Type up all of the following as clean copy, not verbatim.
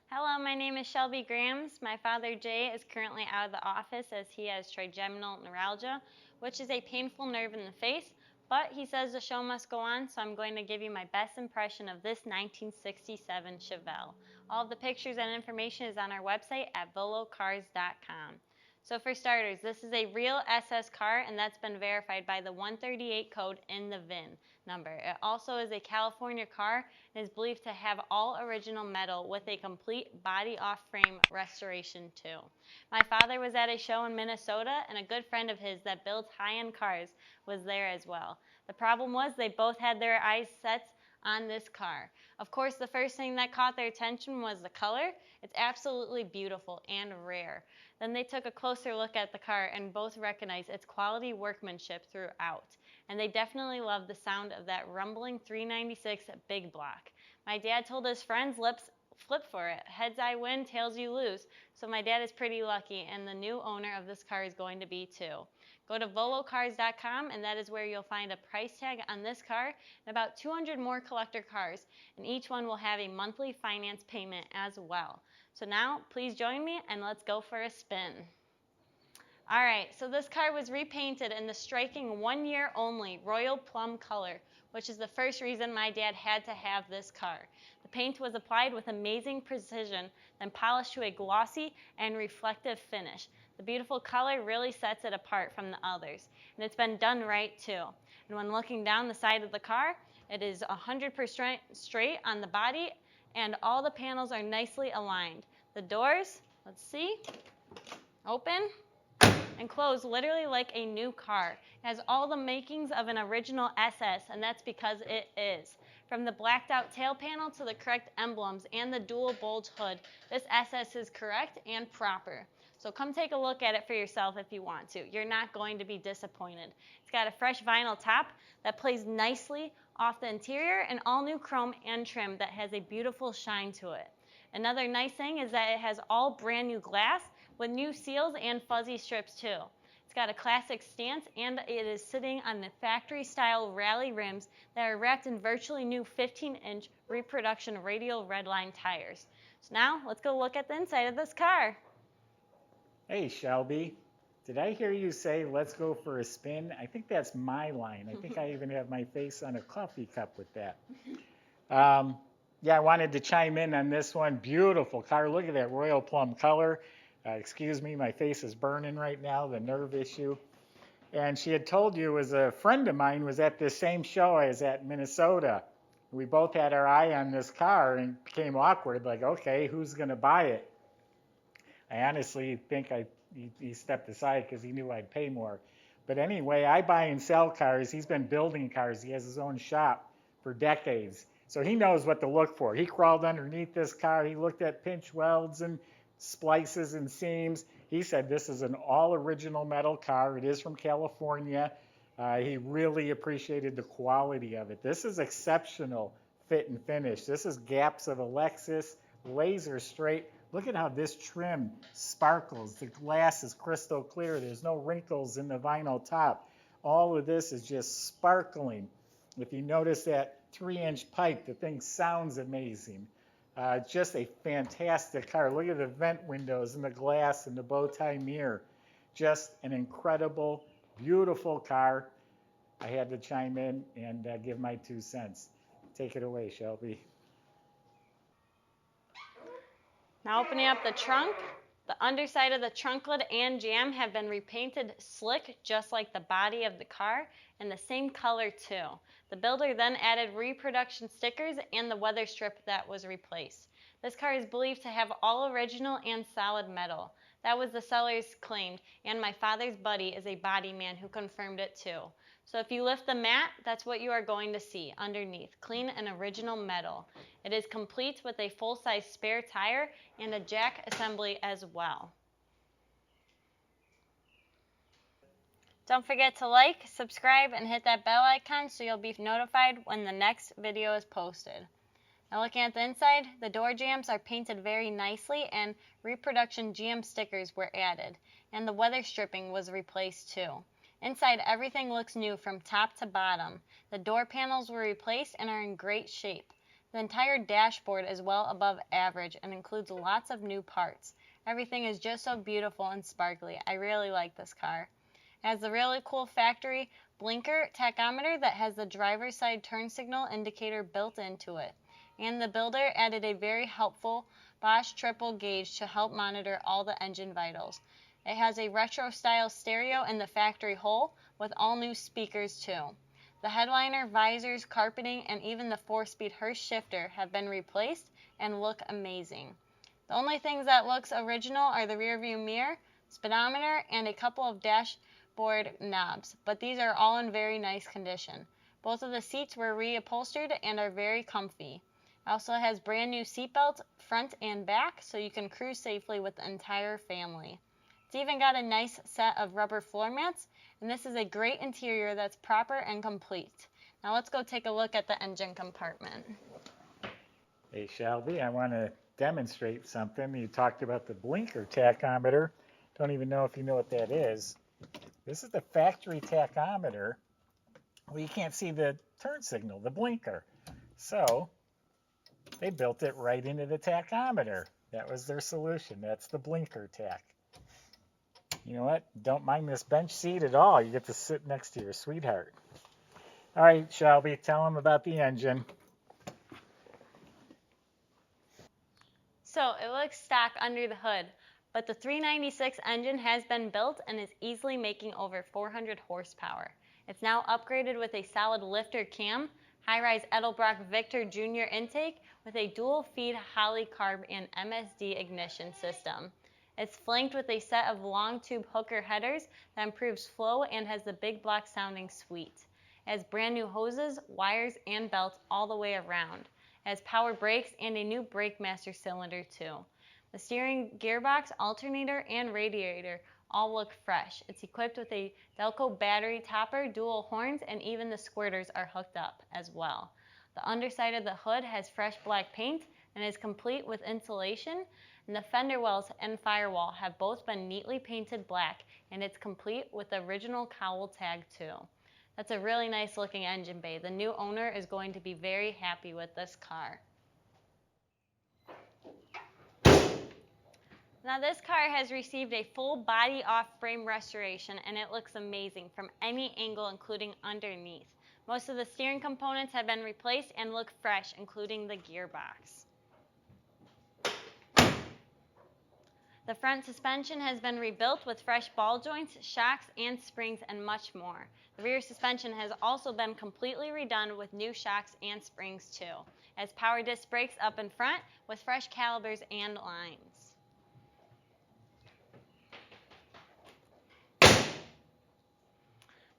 Hello, my name is Shelby Grams. My father Jay is currently out of the office as he has trigeminal neuralgia, which is a painful nerve in the face, but he says the show must go on, so I'm going to give you my best impression of this 1967 Chevelle. All of the pictures and information is on our website at volocars.com. So for starters, this is a real SS car, and that's been verified by the 138 code in the VIN number. It also is a California car and is believed to have all original metal with a complete body off frame restoration too. My father was at a show in Minnesota, and a good friend of his that builds high-end cars was there as well. The problem was they both had their eyes set on this car. Of course, the first thing that caught their attention was the color. It's absolutely beautiful and rare. Then they took a closer look at the car and both recognized its quality workmanship throughout. And they definitely loved the sound of that rumbling 396 big block. My dad told his friends, let's flip for it. Heads I win, tails you lose. So my dad is pretty lucky, and the new owner of this car is going to be too. Go to volocars.com, and that is where you'll find a price tag on this car and about 200 more collector cars, and each one will have a monthly finance payment as well. So now, please join me, and let's go for a spin. All right, so this car was repainted in the striking 1 year only Royal Plum color, which is the first reason my dad had to have this car. The paint was applied with amazing precision, then polished to a glossy and reflective finish. The beautiful color really sets it apart from the others, and it's been done right too. And when looking down the side of the car, it is 100% straight on the body, and all the panels are nicely aligned. The doors, let's see, open and close literally like a new car. It has all the makings of an original SS, and that's because it is. From the blacked out tail panel to the correct emblems and the dual bulge hood, this SS is correct and proper. So come take a look at it for yourself if you want to. You're not going to be disappointed. It's got a fresh vinyl top that plays nicely off the interior, and all new chrome and trim that has a beautiful shine to it. Another nice thing is that it has all brand new glass with new seals and fuzzy strips too. It's got a classic stance, and it is sitting on the factory style rally rims that are wrapped in virtually new 15-inch reproduction radial redline tires. So now let's go look at the inside of this car. Hey Shelby, did I hear you say let's go for a spin? I think that's my line. I think I even have my face on a coffee cup with that. Yeah, I wanted to chime in on this one. Beautiful car. Look at that Royal Plum color. Excuse me, my face is burning right now, the nerve issue. And she had told you, was a friend of mine was at this same show I was at in Minnesota. We both had our eye on this car and it became awkward, like, okay, who's going to buy it? I honestly think he stepped aside because he knew I'd pay more. But anyway, I buy and sell cars. He's been building cars. He has his own shop for decades. So he knows what to look for. He crawled underneath this car. He looked at pinch welds and splices and seams. He said this is an all original metal car. It is from California. He really appreciated the quality of it. This is exceptional fit and finish. This is gaps of a Lexus, laser straight. Look at how this trim sparkles. The glass is crystal clear. There's no wrinkles in the vinyl top. All of this is just sparkling. If you notice that 3-inch pipe, the thing sounds amazing. Just a fantastic car. Look at the vent windows and the glass and the bow tie mirror. Just an incredible, beautiful car. I had to chime in and give my 2 cents. Take it away, Shelby. Now opening up the trunk, the underside of the trunk lid and jamb have been repainted slick just like the body of the car, and the same color too. The builder then added reproduction stickers and the weather strip that was replaced. This car is believed to have all original and solid metal. That was the seller's claim, and my father's buddy is a body man who confirmed it too. So if you lift the mat, that's what you are going to see underneath, clean and original metal. It is complete with a full-size spare tire and a jack assembly as well. Don't forget to like, subscribe, and hit that bell icon so you'll be notified when the next video is posted. Now looking at the inside, the door jambs are painted very nicely and reproduction GM stickers were added, and the weather stripping was replaced too. Inside, everything looks new from top to bottom. The door panels were replaced and are in great shape. The entire dashboard is well above average and includes lots of new parts. Everything is just so beautiful and sparkly. I really like this car. It has the really cool factory blinker tachometer that has the driver's side turn signal indicator built into it. And the builder added a very helpful Bosch triple gauge to help monitor all the engine vitals. It has a retro style stereo in the factory hole with all new speakers too. The headliner, visors, carpeting, and even the 4-speed Hurst shifter have been replaced and look amazing. The only things that looks original are the rear view mirror, speedometer, and a couple of dashboard knobs, but these are all in very nice condition. Both of the seats were reupholstered and are very comfy. It also has brand new seat belts front and back, so you can cruise safely with the entire family. It's even got a nice set of rubber floor mats, and this is a great interior that's proper and complete. Now let's go take a look at the engine compartment. Hey Shelby, I want to demonstrate something. You talked about the blinker tachometer. Don't even know if you know what that is. This is the factory tachometer. Well, you can't see the turn signal, the blinker. So they built it right into the tachometer. That was their solution. That's the blinker tach. You know what? Don't mind this bench seat at all. You get to sit next to your sweetheart. All right, Shelby, tell them about the engine. So it looks stock under the hood, but the 396 engine has been built and is easily making over 400 horsepower. It's now upgraded with a solid lifter cam, high-rise Edelbrock Victor Jr. intake with a dual-feed Holley carb and MSD ignition system. It's flanked with a set of long tube hooker headers that improves flow and has the big block sounding suite. It has brand new hoses, wires, and belts all the way around. It has power brakes and a new brake master cylinder too. The steering, gearbox, alternator, and radiator all look fresh. It's equipped with a Delco battery topper, dual horns, and even the squirters are hooked up as well. The underside of the hood has fresh black paint and is complete with insulation, and the fender wells and firewall have both been neatly painted black, and it's complete with the original cowl tag too. That's a really nice looking engine bay. The new owner is going to be very happy with this car. Now this car has received a full body off-frame restoration, and it looks amazing from any angle, including underneath. Most of the steering components have been replaced and look fresh, including the gearbox. The front suspension has been rebuilt with fresh ball joints, shocks, and springs, and much more. The rear suspension has also been completely redone with new shocks and springs too. It has power disc brakes up in front with fresh calipers and lines.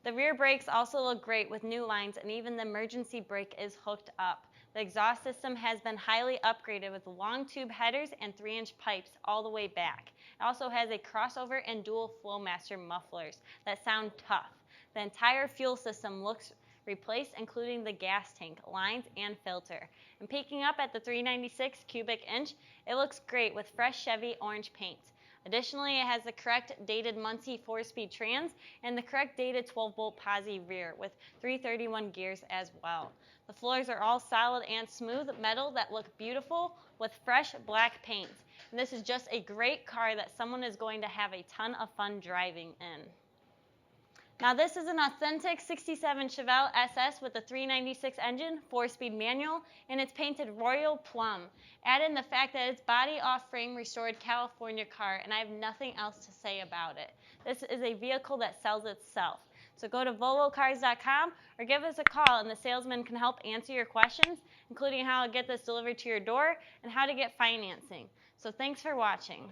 The rear brakes also look great with new lines, and even the emergency brake is hooked up. The exhaust system has been highly upgraded with long tube headers and 3-inch pipes all the way back. It also has a crossover and dual Flowmaster mufflers that sound tough. The entire fuel system looks replaced, including the gas tank, lines, and filter. And peeking up at the 396 cubic inch, it looks great with fresh Chevy orange paint. Additionally, it has the correct dated Muncie 4-speed trans and the correct dated 12-bolt posi rear with 331 gears as well. The floors are all solid and smooth metal that look beautiful with fresh black paint. And this is just a great car that someone is going to have a ton of fun driving in. Now this is an authentic 67 Chevelle SS with a 396 engine, 4-speed manual, and it's painted Royal Plum. Add in the fact that it's body off-frame restored California car, and I have nothing else to say about it. This is a vehicle that sells itself. So go to volocars.com or give us a call, and the salesman can help answer your questions, including how to get this delivered to your door and how to get financing. So thanks for watching.